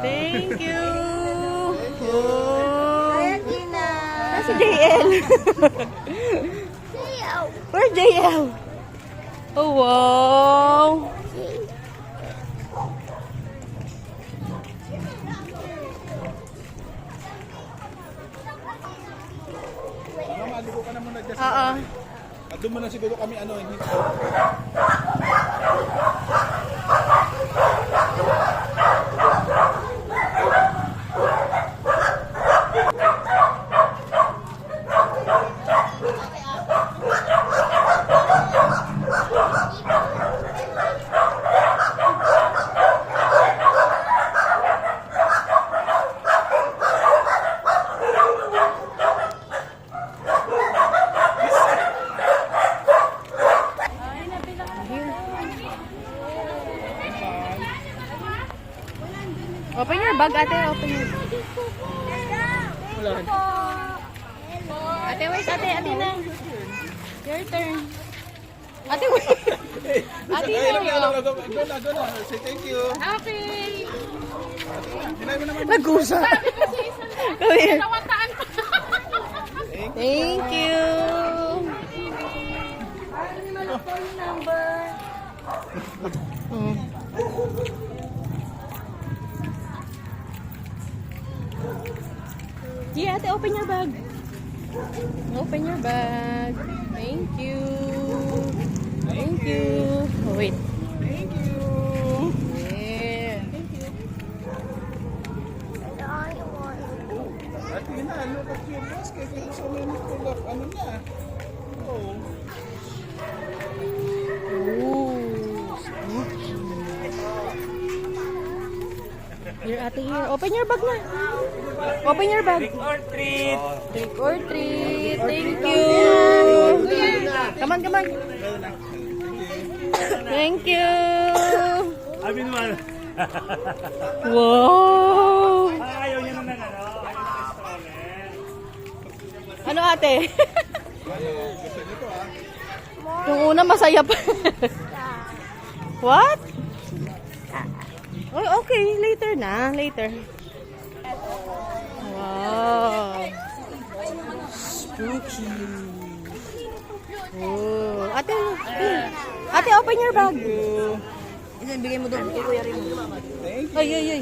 Thank you. Oh. Si JL. Where's JL? Oh, wow. Mama, ligo ka na muna dyan. Oo. At doon muna siguro kami hindi. Open your bag, ate. Open your Wala. Ate, wait. Ate na. Your turn. Ate, wait. Ate, na. Go na. Say thank you. Okay. Hinay mo naman. Nag-usa. Come here. Thank Thank you. Yeah, ate, open your bag. Open your bag. Thank you. Thank you. Oh, wait. Thank you. Yeah. At yun na, look at your basket. It's so many full of na. Oh. Here, ate, here. Open your bag na. Open your bag. Trick or treat. Trick or treat. Thank you. Come on. Thank you. Abin mo. Wow. Ayaw niya na restaurant. Ano, ate? Gusto nyo to Yung una masaya pa. What? Oh, okay, later na. Later. Wow. Spooky. Oh, ate, ate, open your bag. Ilan bigay mo doon kay Kuya Remo. Thank you. Ay.